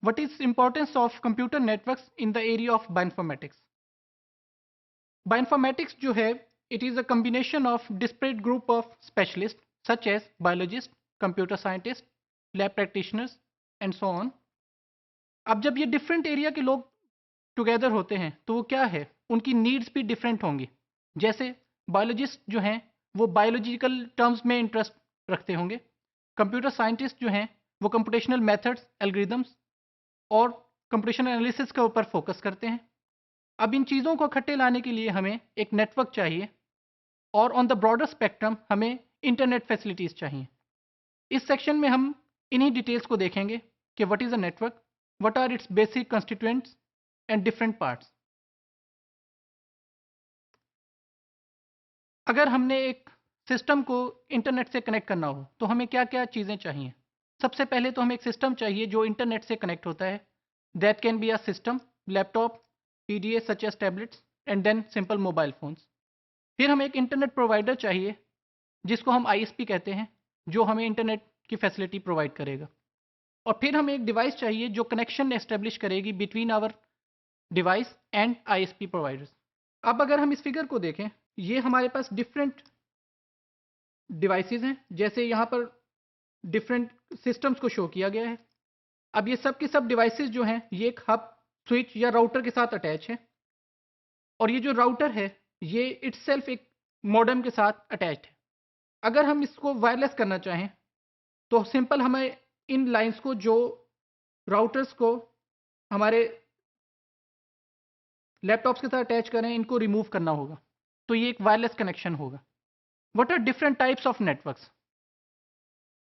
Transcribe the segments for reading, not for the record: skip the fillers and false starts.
What is importance of computer networks in the area of bioinformatics? Bioinformatics जो है, it is a combination of disparate group of specialists such as biologists, computer scientists, lab practitioners and so on. अब जब ये different area के लोग together होते हैं तो वो क्या है, उनकी नीड्स भी डिफरेंट होंगी. जैसे बायोलॉजिस्ट जो हैं वो बायोलॉजिकल टर्म्स में इंटरेस्ट रखते होंगे. कंप्यूटर साइंटिस्ट जो हैं वो कंप्यूटेशनल मेथड्स, एल्गोरिदम्स और कंप्यूटेशनल एनालिसिस के ऊपर फोकस करते हैं. अब इन चीज़ों को इकट्ठे लाने के लिए हमें एक नेटवर्क चाहिए और ऑन द ब्रॉडर स्पेक्ट्रम हमें इंटरनेट फैसिलिटीज़ चाहिए. इस सेक्शन में हम इन्हीं डिटेल्स को देखेंगे कि what is a network, what are its basic constituents and different parts. अगर हमने एक सिस्टम को इंटरनेट से कनेक्ट करना हो तो हमें क्या क्या चीज़ें चाहिए. सबसे पहले तो हमें एक सिस्टम चाहिए जो इंटरनेट से कनेक्ट होता है. That can be a system, laptop, PDA such as tablets and then simple mobile phones. फिर हमें एक इंटरनेट प्रोवाइडर चाहिए जिसको हम आईएसपी कहते हैं, जो हमें इंटरनेट की फैसिलिटी प्रोवाइड करेगा. और फिर हमें एक डिवाइस चाहिए जो कनेक्शन एस्टेब्लिश करेगी between our device and ISP providers. अब अगर हम इस फिगर को देखें, ये हमारे पास डिफरेंट डिवाइसेस हैं. जैसे यहाँ पर डिफरेंट सिस्टम्स को शो किया गया है. अब ये सब के सब डिवाइसेस जो हैं ये एक हब, स्विच या राउटर के साथ अटैच है. और ये जो राउटर है ये इटसेल्फ एक मॉडेम के साथ अटैच्ड है. अगर हम इसको वायरलेस करना चाहें तो सिंपल हमें इन लाइंस को, जो राउटर्स को हमारे लैपटॉप्स के साथ अटैच करें, इनको रिमूव करना होगा. तो ये एक वायरलेस कनेक्शन होगा. What are different types of networks?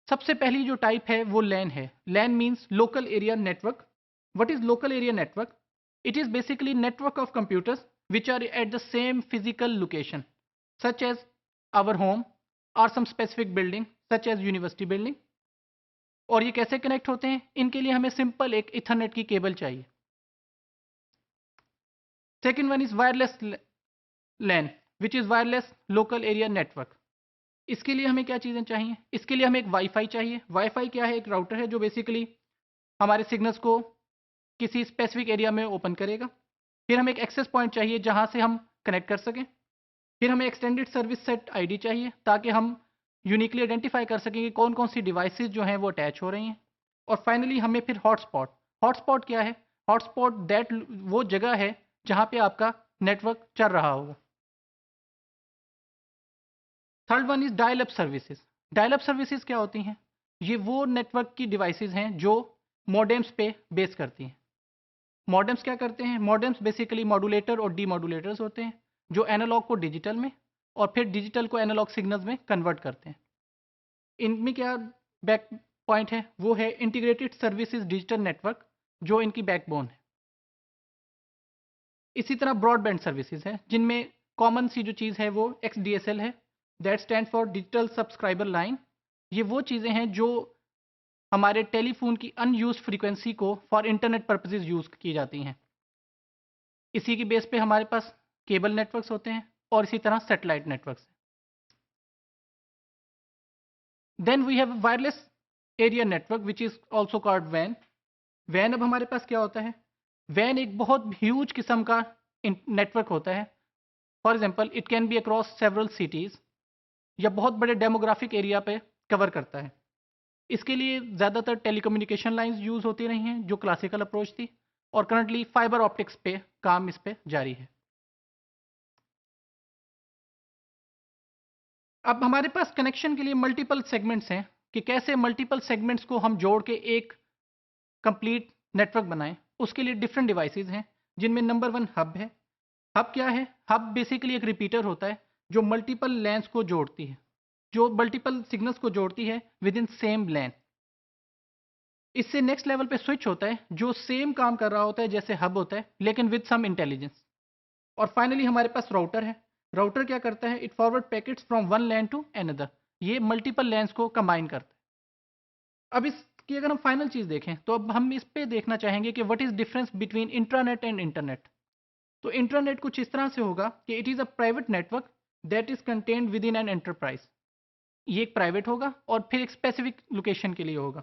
सबसे पहली जो टाइप है वो लैन है. LAN means local area network. What is local area network? It is basically network of computers which are at the same physical location such as our home or some specific building such as university building. और ये कैसे connect होते हैं? इनके लिए हमें simple एक Ethernet की केबल चाहिए. Second one is wireless LAN which is wireless local area network. इसके लिए हमें क्या चीज़ें चाहिए? इसके लिए हमें एक वाईफाई चाहिए. वाईफाई क्या है? एक राउटर है जो बेसिकली हमारे सिग्नल्स को किसी स्पेसिफिक एरिया में ओपन करेगा. फिर हमें एक एक्सेस पॉइंट चाहिए जहां से हम कनेक्ट कर सकें. फिर हमें एक्सटेंडेड सर्विस सेट आईडी चाहिए ताकि हम यूनिकली आइडेंटिफाई कर सकें कि कौन कौन सी डिवाइसेस जो हैं वो अटैच हो रही हैं. और फाइनली हमें फिर हॉटस्पॉट. हॉटस्पॉट क्या है? हॉटस्पॉट दैट वो जगह है जहां पे आपका नेटवर्क चल रहा होगा. Third one is dial up services. Dial up services क्या होती हैं? ये वो नेटवर्क की डिवाइसेस हैं जो मॉडेम्स पे बेस करती हैं. मॉडेम्स क्या करते हैं? मॉडेम्स बेसिकली मॉड्यूलेटर और डीमॉड्यूलेटर्स होते हैं जो एनालॉग को डिजिटल में और फिर डिजिटल को एनालॉग सिग्नल्स में कन्वर्ट करते हैं. इनमें क्या बैक पॉइंट है? वो है इंटीग्रेटेड सर्विसेज डिजिटल नेटवर्क, जो इनकी बैकबोन है. इसी तरह ब्रॉडबैंड सर्विसेज है जिनमें कॉमन सी जो चीज़ है वो XDSL है. That stand for digital subscriber line. ये वो चीज़ें हैं जो हमारे टेलीफोन की अनयूज्ड फ्रीक्वेंसी को फॉर इंटरनेट पर्पसेज यूज़ की जाती हैं. इसी की बेस पे हमारे पास केबल नेटवर्क्स होते हैं और इसी तरह satellite networks. Then we have wireless area network which is also called van. Van अब हमारे पास क्या होता है? वैन एक बहुत ह्यूज किस्म का नेटवर्क होता है. For example it can be across several cities या बहुत बड़े डेमोग्राफिक एरिया पे कवर करता है. इसके लिए ज़्यादातर टेलीकम्युनिकेशन लाइंस यूज़ होती रही हैं जो क्लासिकल अप्रोच थी, और करंटली फाइबर ऑप्टिक्स पे काम इस पे जारी है. अब हमारे पास कनेक्शन के लिए मल्टीपल सेगमेंट्स हैं कि कैसे मल्टीपल सेगमेंट्स को हम जोड़ के एक कंप्लीट नेटवर्क बनाएं. उसके लिए डिफरेंट डिवाइसेस हैं जिनमें नंबर वन हब है. हब क्या है? हब बेसिकली एक रिपीटर होता है जो मल्टीपल लैन्स को जोड़ती है, जो मल्टीपल सिग्नल्स को जोड़ती है विद इन सेम लैन. इससे नेक्स्ट लेवल पे स्विच होता है जो सेम काम कर रहा होता है जैसे हब होता है लेकिन विद सम इंटेलिजेंस. और फाइनली हमारे पास राउटर है. राउटर क्या करता है? It forward packets from one LAN to another. ये मल्टीपल लैन्स को कंबाइन करता है. अब इसकी अगर हम फाइनल चीज़ देखें तो अब हम इस पे देखना चाहेंगे कि what is difference between intranet and internet. तो इंटरनेट कुछ इस तरह से होगा कि it is a private network that is contained with in an enterprise. ये एक प्राइवेट होगा और फिर एक स्पेसिफिक लोकेशन के लिए होगा.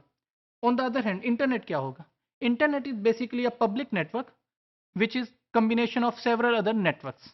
On the other hand internet क्या होगा? Internet is basically a public network which is combination of several other networks.